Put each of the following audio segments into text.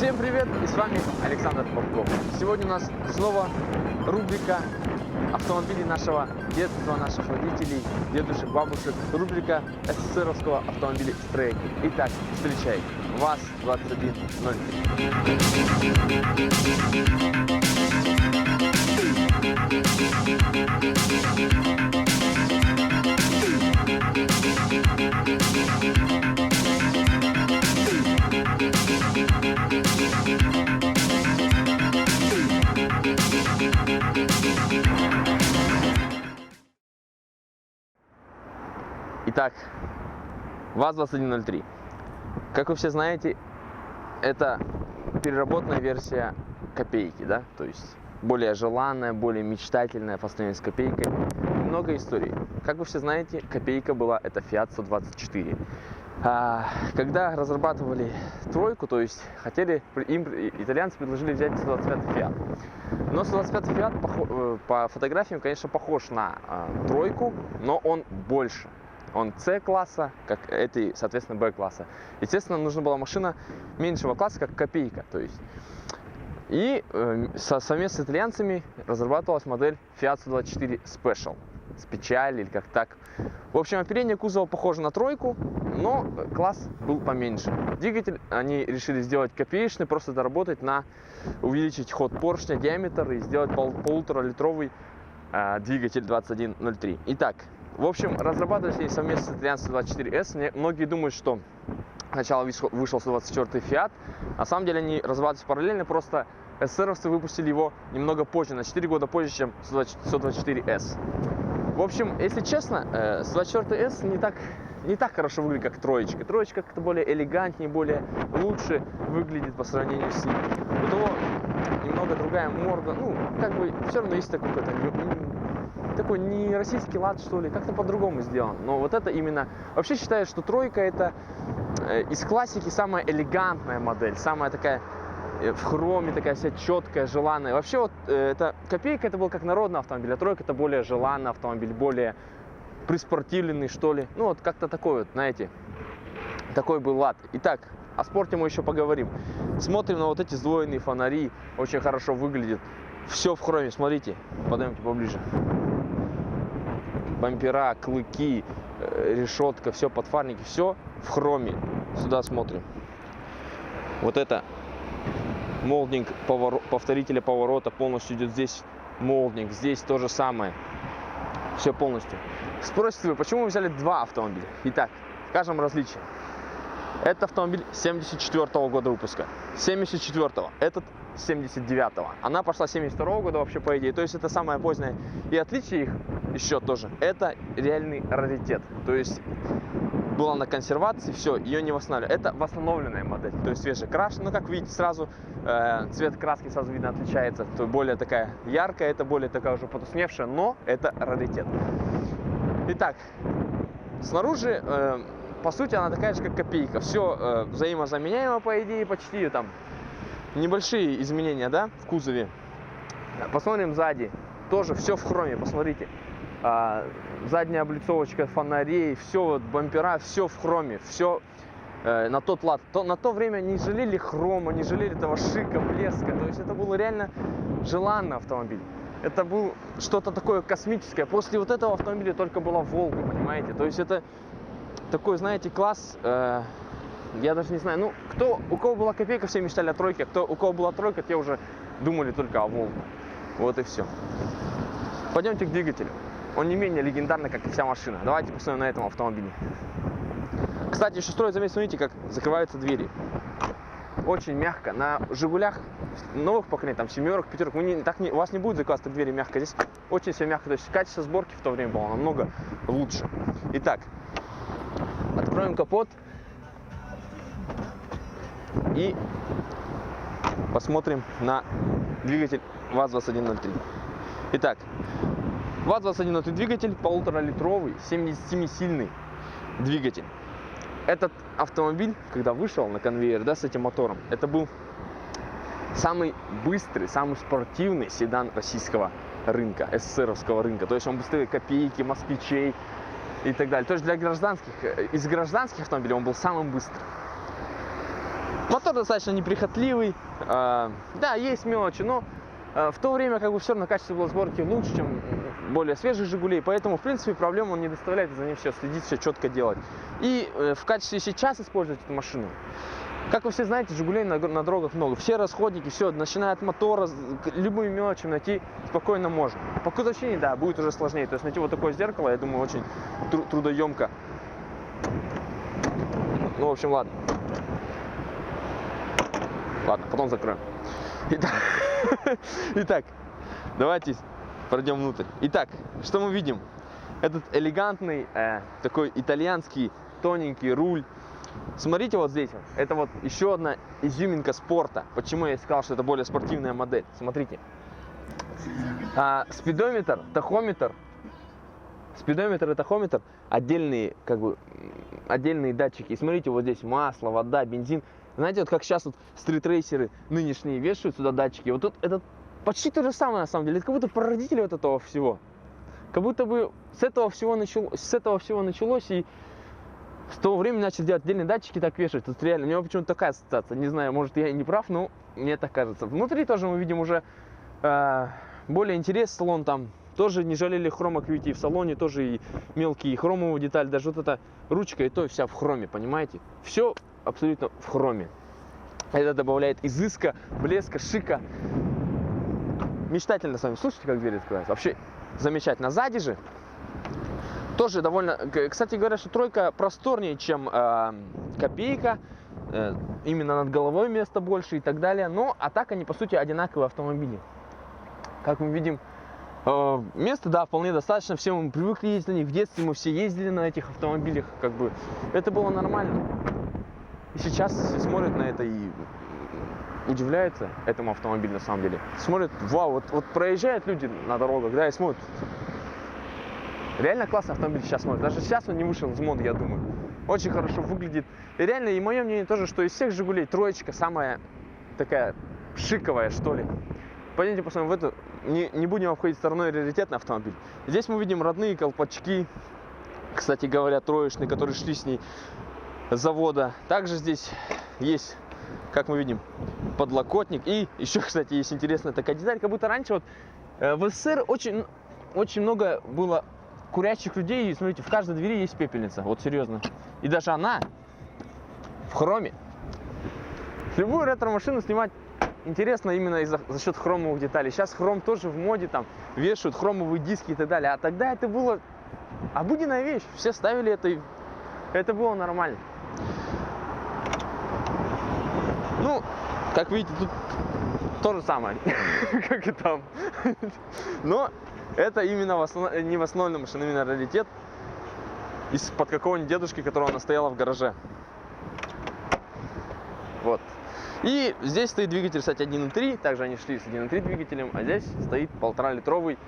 Всем привет, и с вами Александр Попков. Сегодня у нас снова рубрика автомобилей нашего детства, наших родителей, дедушек, бабушек. Рубрика СССРовского автомобилестроения. Итак, встречай, Итак, ВАЗ-2103. Как вы все знаете, это переработанная версия копейки, да? То есть более желанная, более мечтательная по сравнению с копейкой. Много историй. Как вы все знаете, копейка была это Fiat 124. Когда разрабатывали тройку, то есть итальянцы предложили взять 125 Fiat. Но 125 Fiat по фотографиям, конечно, похож на тройку, но он больше. Он С-класса, как эти, соответственно, Б-класса. Естественно, нужна была машина меньшего класса, как копейка. То есть. И совместно с итальянцами разрабатывалась модель Fiat 124 Special. Специаль или как так. В общем, оперение кузова похоже на тройку, но класс был поменьше. Двигатель они решили сделать копеечный, просто доработать увеличить ход поршня, диаметр и сделать полуторалитровый двигатель 2103. Итак, в общем, разрабатывались они совместно с итальянцем 24S. Многие думают, что сначала вышел 124 Fiat. На самом деле они разрабатывались параллельно, просто СССРовцы выпустили его немного позже, на 4 года позже, чем 124S. В общем, если честно, 124S не так хорошо выглядит, как троечка. Троечка как-то более элегантнее, более лучше выглядит по сравнению с ним. У того немного другая морда, ну, как бы все равно есть такой не российский лад, что ли, как-то по-другому сделан. Но вот это именно... Вообще считаю, что тройка это из классики самая элегантная модель, самая такая в хроме, такая вся четкая, желанная. Вообще вот это копейка это был как народный автомобиль, а тройка это более желанный автомобиль, более приспортивленный, что ли. Ну вот как-то такой вот, знаете, такой был лад. Итак, о спорте мы еще поговорим. Смотрим на вот эти сдвоенные фонари, очень хорошо выглядит. Все в хроме, смотрите, подойдемте поближе. Бампера, клыки, решетка, все, подфарники, все в хроме. Сюда смотрим. Вот это молдинг повторителя поворота полностью идет здесь. Молдинг, здесь то же самое. Все полностью. Спросите вы, почему мы взяли два автомобиля? Итак, скажем различия. Это автомобиль 74-го года выпуска. 74-го. Этот 79-го. Она пошла 72-го года вообще по идее. То есть это самое позднее. И отличие их еще тоже. Это реальный раритет. То есть была на консервации, все, ее не восстанавливали. Это восстановленная модель. То есть свежекрашенная. Ну, как видите, сразу цвет краски сразу видно отличается. То более такая яркая, это более такая уже потускневшая, но это раритет. Итак, снаружи по сути она такая же, как копейка. Все взаимозаменяемо, по идее, почти там. Небольшие изменения, да, в кузове. Посмотрим сзади. Тоже все в хроме, посмотрите. Задняя облицовочка фонарей, все вот бампера, все в хроме, все на тот лад. На то время не жалели хрома, не жалели этого шика, блеска. То есть это был реально желанный автомобиль. Это был что-то такое космическое. После вот этого автомобиля только была Волга, понимаете? То есть это такой, знаете, класс... Я даже не знаю, ну, у кого была копейка, все мечтали о тройке, у кого была тройка, те уже думали только о Волге. Вот и все. Пойдемте к двигателю. Он не менее легендарный, как и вся машина. Давайте посмотрим на этом автомобиле. Кстати, еще стоит заметить, смотрите, как закрываются двери. Очень мягко. На Жигулях новых поколений, там, семерок, пятерок, у вас не будет закрываться двери мягко. Здесь очень все мягко. То есть качество сборки в то время было намного лучше. Итак, откроем капот. И посмотрим на двигатель ВАЗ-2103. Итак, ВАЗ-2103 двигатель, 1,5-литровый, 77-сильный двигатель. Этот автомобиль, когда вышел на конвейер, да, с этим мотором, это был самый быстрый, самый спортивный седан российского рынка, СССРовского рынка. То есть он быстрее копейки, москвичей и так далее. То есть из гражданских автомобилей он был самым быстрым. Мотор достаточно неприхотливый, да, есть мелочи, но в то время как бы все равно качество было сборки лучше, чем более свежих Жигулей, поэтому в принципе проблем он не доставляет, за ним все следить, все четко делать. И в качестве сейчас использовать эту машину. Как вы все знаете, Жигулей на дорогах много. Все расходники, все, начиная от мотора, любыми мелочами найти спокойно можно. По кузовщине, да, будет уже сложнее. То есть найти вот такое зеркало, я думаю, очень трудоемко. Ну, в общем, ладно. Ладно, потом закроем. Итак, давайте пройдем внутрь. Итак, что мы видим? Этот элегантный, такой итальянский, тоненький руль. Смотрите вот здесь, это вот еще одна изюминка спорта. Почему я сказал, что это более спортивная модель? Смотрите. Спидометр, тахометр. Спидометр и тахометр отдельные, как бы, отдельные датчики. И смотрите, вот здесь масло, вода, бензин. Знаете, вот как сейчас вот стритрейсеры нынешние вешают сюда датчики. Вот тут это почти то же самое на самом деле. Это как будто прародители вот этого всего. Как будто бы с этого всего началось, и с того времени начали делать отдельные датчики, так вешать. Тут реально, у меня почему-то такая ассоциация. Не знаю, может я и не прав, но мне так кажется. Внутри тоже мы видим уже более интересный салон. Там тоже не жалели хрома QT в салоне, тоже и мелкие хромовые детали. Даже вот эта ручка, и то вся в хроме, понимаете? Все абсолютно в хроме. Это добавляет изыска, блеска, шика. Мечтательно с вами. Слушайте, как дверь открывается. Вообще замечательно. Сзади же тоже довольно... Кстати говоря, что тройка просторнее, чем копейка. Именно над головой места больше и так далее. Но, а так они, по сути, одинаковые автомобили. Как мы видим, места, да, вполне достаточно. Все мы привыкли ездить на них. В детстве мы все ездили на этих автомобилях. Как бы это было нормально. И сейчас все смотрят на это и удивляются этому автомобилю на самом деле. Смотрят, вау, вот проезжают люди на дорогах, да, и смотрят. Реально классный автомобиль сейчас смотрит. Даже сейчас он не вышел из моды, я думаю. Очень хорошо выглядит. И реально, и мое мнение тоже, что из всех Жигулей троечка самая такая шиковая, что ли. Пойдемте посмотрим в эту. Не будем обходить стороной раритетный автомобиль. Здесь мы видим родные колпачки. Кстати говоря, троечные, которые шли с ней с завода. Также здесь есть, как мы видим, подлокотник. И еще, кстати, есть интересная такая деталь. Как будто раньше вот в СССР очень много было курящих людей. И смотрите, в каждой двери есть пепельница. Вот серьезно. И даже она в хроме. Любую ретро-машину снимать интересно именно за счет хромовых деталей. Сейчас хром тоже в моде, там вешают хромовые диски и так далее. А тогда это было обыденная вещь. Все ставили это, и это было нормально. Ну, как видите, тут то же самое, как и там. Но это именно не в основном машина, именно раритет из-под какого-нибудь дедушки, которого она стояла в гараже. Вот. И здесь стоит двигатель, кстати, 1.3. Также они шли с 1.3 двигателем, а здесь стоит 1,5-литровый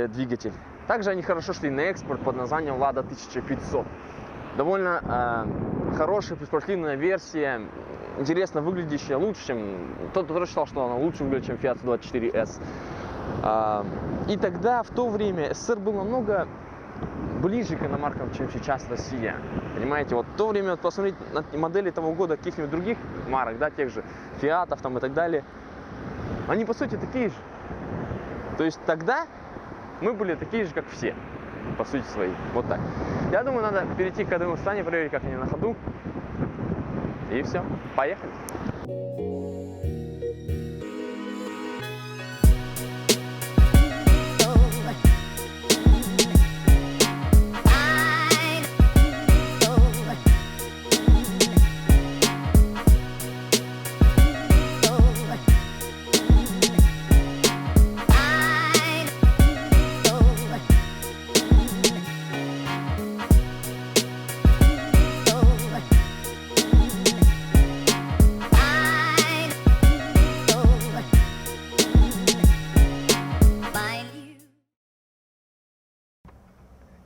двигатель. Также они хорошо шли на экспорт под названием Лада 1500. Довольно хорошая, спортивная версия, интересно выглядящая, лучше, чем... Кто-то считал, что она лучше выглядит, чем Fiat 124S. И тогда, в то время, СССР был намного ближе к иномаркам, чем сейчас Россия. Понимаете, вот в то время, вот посмотреть на модели того года каких-нибудь других марок, да, тех же Фиатов там и так далее, они, по сути, такие же. То есть тогда мы были такие же, как все, по сути своей. Вот так. Я думаю, надо перейти к ходовым станию, проверить, как они на ходу. И все, поехали.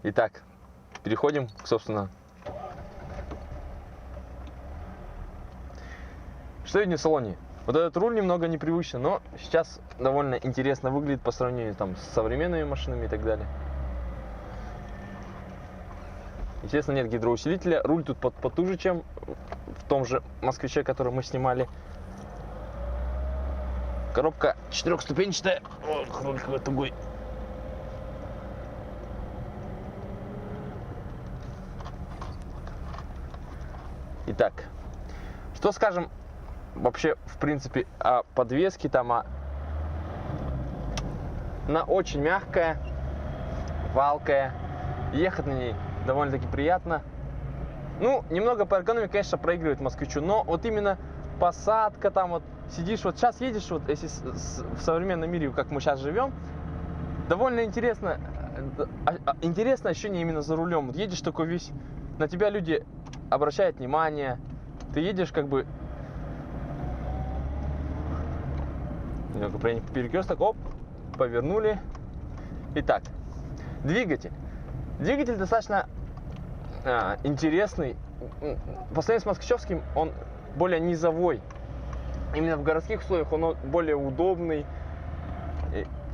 Итак, переходим к, собственно, что видим в салоне. Вот этот руль немного непривычный, но сейчас довольно интересно выглядит по сравнению там с современными машинами и так далее. Естественно, нет гидроусилителя. Руль тут потуже, чем в том же Москвиче, который мы снимали. Коробка 4-ступенчатая. Ох, руль какой тугой. Итак, что скажем вообще, в принципе, о подвеске там, она очень мягкая, валкая, ехать на ней довольно-таки приятно. Ну, немного по эргономике, конечно, проигрывает Москвичу, но вот именно посадка там, вот сидишь, вот сейчас едешь, вот если в современном мире, как мы сейчас живем, довольно интересно, интересное ощущение именно за рулем. Вот едешь такой весь, на тебя люди обращают внимание, ты едешь как бы, немного перекресток, оп, повернули. Итак, двигатель. Двигатель достаточно интересный. По сравнению с москвичевским, он более низовой. Именно в городских условиях он более удобный,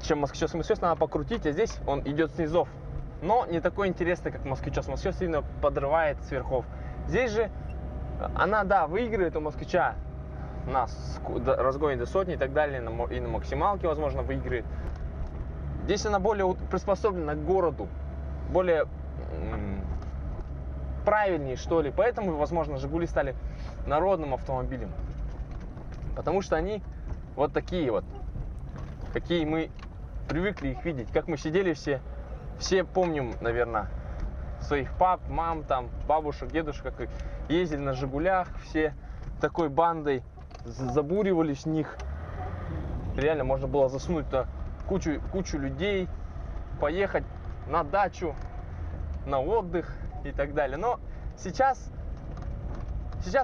чем москвичевский. Москвичев надо покрутить, а здесь он идет с низов. Но не такой интересный, как москвичев. Москвичев сильно подрывает с верхов. Здесь же она, да, выигрывает у москвича на разгоне до сотни и так далее, и на максималке, возможно, выиграет. Здесь она более приспособлена к городу, более правильнее, что ли. Поэтому, возможно, Жигули стали народным автомобилем. Потому что они вот такие вот, какие мы привыкли их видеть. Как мы сидели все помним, наверное, своих пап, мам, там, бабушек, дедушек, как ездили на Жигулях, все такой бандой забуривались в них. Реально можно было засунуть туда кучу людей, поехать на дачу, на отдых и так далее. Но сейчас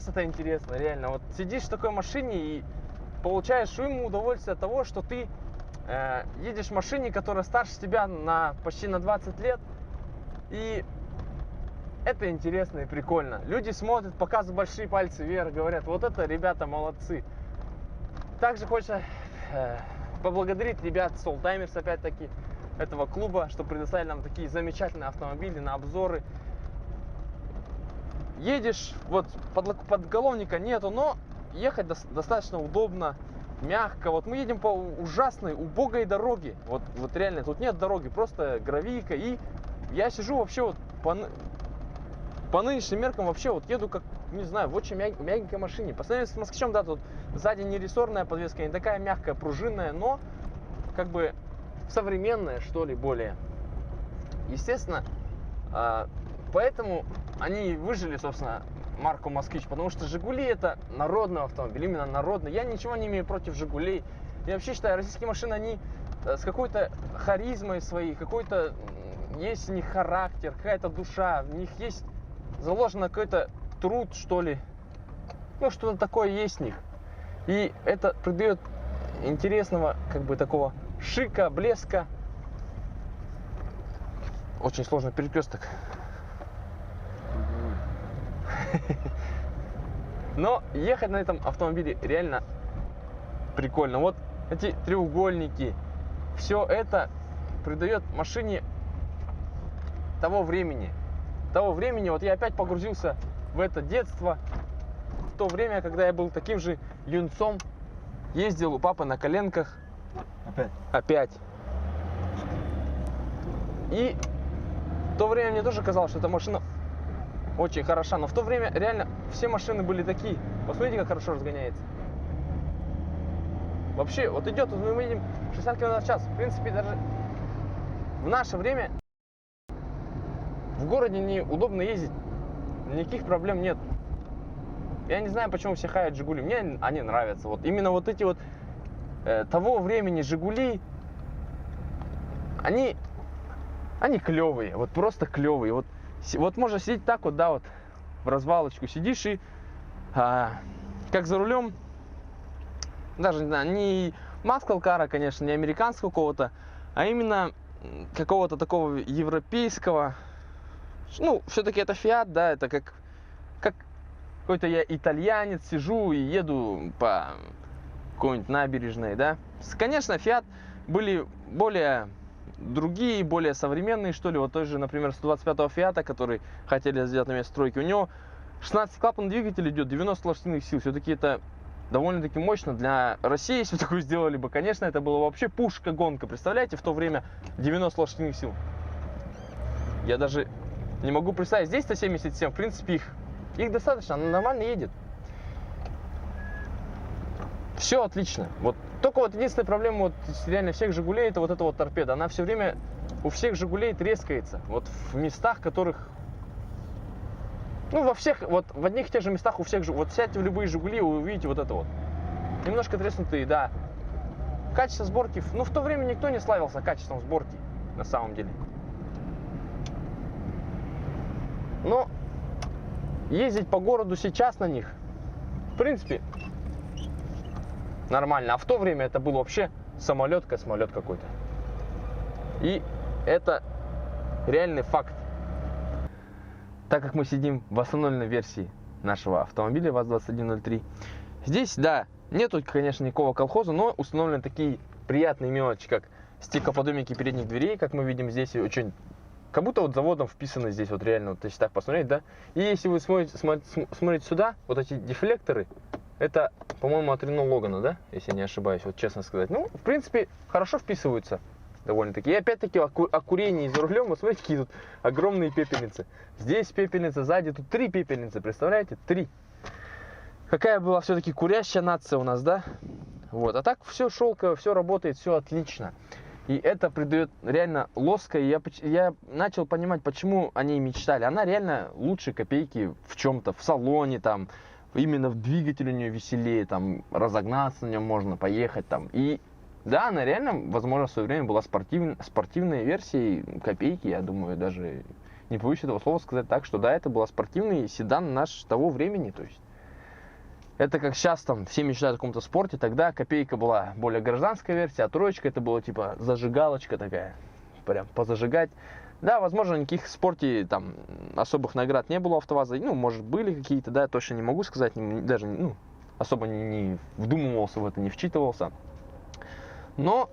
это интересно, реально. Вот сидишь в такой машине и получаешь удовольствие от того, что ты едешь в машине, которая старше тебя почти на 20 лет. И это интересно и прикольно. Люди смотрят, показывают большие пальцы вверх, говорят, вот это ребята молодцы. Также хочется поблагодарить ребят с Oldtimers, опять-таки, этого клуба, что предоставили нам такие замечательные автомобили на обзоры. Едешь, вот подголовника нету, но ехать достаточно удобно, мягко. Вот мы едем по ужасной, убогой дороге. Вот реально, тут нет дороги, просто гравийка. И я сижу вообще вот по нынешним меркам вообще вот еду как, не знаю, в очень мягенькой машине. По сравнению с москвичом, да, тут сзади не рессорная подвеска, не такая мягкая, пружинная, но как бы современная, что ли, более. Естественно, поэтому они выжили, собственно, марку Москвич, потому что Жигули это народный автомобиль, именно народный. Я ничего не имею против Жигулей. Я вообще считаю, российские машины, они с какой-то харизмой своей, какой-то есть у них характер, какая-то душа, в них есть заложен какой-то труд, что ли. Ну, что-то такое есть в них. И это придает интересного, как бы, такого шика, блеска. Очень сложный перекресток. Но ехать на этом автомобиле реально прикольно. Вот эти треугольники, все это придает машине того времени. Вот я опять погрузился в это детство, в то время, когда я был таким же юнцом, ездил у папы на коленках. Опять. И в то время мне тоже казалось, что эта машина очень хороша, но в то время реально все машины были такие. Посмотрите, как хорошо разгоняется. Вообще, вот идет, вот мы едем 60 км в час. В принципе, даже в наше время в городе неудобно ездить, никаких проблем нет. Я не знаю, почему все хаят Жигули, мне они нравятся. Вот именно вот эти вот того времени Жигули, они клевые, вот просто клевые. Вот можно сидеть так вот, да, вот в развалочку сидишь и как за рулем, даже не знаю, не маскал-кара, конечно, не американского какого-то, а именно какого-то такого европейского. Ну, все-таки это Fiat, да, это как какой-то я итальянец, сижу и еду по какой-нибудь набережной, да. Конечно, Fiat были более другие, более современные, что ли. Вот той же, например, 125-го Фиата, который хотели сделать на месте тройки. У него 16-клапанный двигатель идет, 90 лошадиных сил. Все-таки это довольно-таки мощно для России, если бы такое сделали бы. Конечно, это было вообще пушка-гонка. Представляете, в то время 90 лошадиных сил. Я даже не могу представить. Здесь 177, в принципе, их достаточно, она нормально едет. Все отлично. Вот только вот единственная проблема вот реально всех Жигулей, это вот эта вот торпеда. Она все время у всех Жигулей трескается. Вот в местах, которых... Ну, во всех, вот в одних и тех же местах у всех, вот сядьте в любые Жигули, вы увидите вот это вот. Немножко треснутые, да. Качество сборки, ну, в то время никто не славился качеством сборки, на самом деле. Но ездить по городу сейчас на них, в принципе, нормально. А в то время это был вообще самолет какой-то. И это реальный факт. Так как мы сидим в восстановленной версии нашего автомобиля ВАЗ-2103, здесь, да, нету, конечно, никакого колхоза, но установлены такие приятные мелочи, как стеклоподъемники передних дверей, как мы видим здесь, очень, как будто вот заводом вписаны здесь, вот реально, вот, если так посмотреть, да. И если вы смотрите сюда, вот эти дефлекторы, это, по-моему, от Renault Logan, да, если не ошибаюсь, вот честно сказать. Ну, в принципе, хорошо вписываются. Довольно-таки. И опять-таки о курении за рулем, вот смотрите, какие тут огромные пепельницы. Здесь пепельница, сзади тут 3 пепельницы, представляете? 3. Какая была все-таки курящая нация у нас, да? Вот. А так все шелково, все работает, все отлично. И это придает реально лоска. И я начал понимать, почему они мечтали. Она реально лучше копейки в чем-то, в салоне, там, именно в двигателе у нее веселее, там, разогнаться на нем можно, поехать там. И да, она реально, возможно, в свое время была спортивной версией копейки, я думаю, даже не боюсь этого слова сказать так, что да, это был спортивный седан наш того времени, то есть это как сейчас там все мечтают о каком-то спорте, тогда копейка была более гражданская версия, а троечка это была типа зажигалочка такая, прям позажигать. Да, возможно, никаких в спорте там особых наград не было у АвтоВАЗа, ну, может, были какие-то, да, точно не могу сказать, даже, ну, особо не вдумывался в это, не вчитывался. Но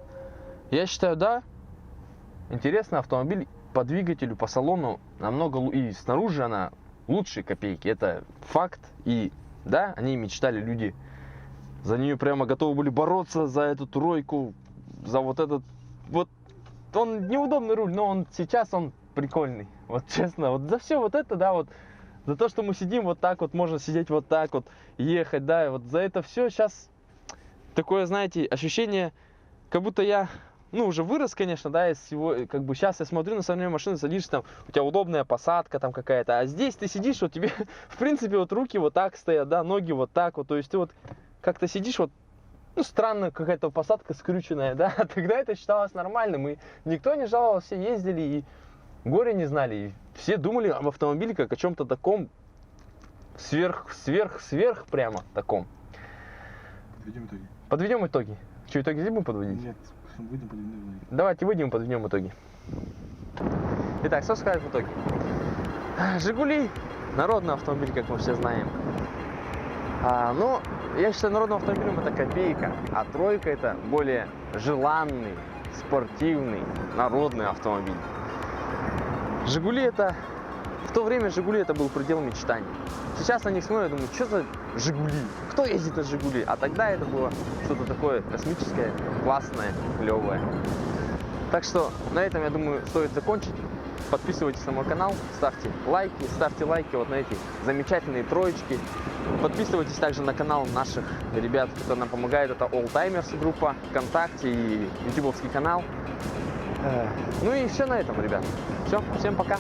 я считаю, да, интересный автомобиль по двигателю, по салону намного, и снаружи она лучше копейки, это факт. И да, они мечтали, люди за нее прямо готовы были бороться, за эту тройку, за вот этот, вот он неудобный руль, но сейчас он прикольный, вот честно, вот за все вот это, да, вот за то, что мы сидим вот так вот, можно сидеть вот так вот, ехать, да, вот за это все сейчас такое, знаете, ощущение, как будто я, ну, уже вырос, конечно, да, из всего, как бы сейчас я смотрю на современные машины, садишься там, у тебя удобная посадка там какая-то, а здесь ты сидишь, вот тебе, в принципе, вот руки вот так стоят, да, ноги вот так вот, то есть ты вот как-то сидишь, вот, ну, странная какая-то посадка скрюченная, да, тогда это считалось нормальным, и никто не жаловался, все ездили и горе не знали, и все думали об автомобиле как о чем-то таком сверх прямо таком. Подведем итоги. Подведем итоги. Что, итоги здесь будем подводить? Нет, выйдем, подведем итоги. Давайте выйдем, подведем итоги. Итак, что сказать в итоге? Жигули, народный автомобиль, как мы все знаем. Но я считаю, народным автомобилем это копейка, а тройка это более желанный, спортивный, народный автомобиль. Жигули это... В то время Жигули это был предел мечтаний. Сейчас на них смотрю, думаю, что за Жигули? Кто ездит на Жигули? А тогда это было что-то такое космическое, классное, клевое. Так что на этом, я думаю, стоит закончить. Подписывайтесь на мой канал, ставьте лайки вот на эти замечательные троечки. Подписывайтесь также на канал наших ребят, которые нам помогают. Это Alltimers группа ВКонтакте и ютубовский канал. Ну и все на этом, ребят. Все, всем пока.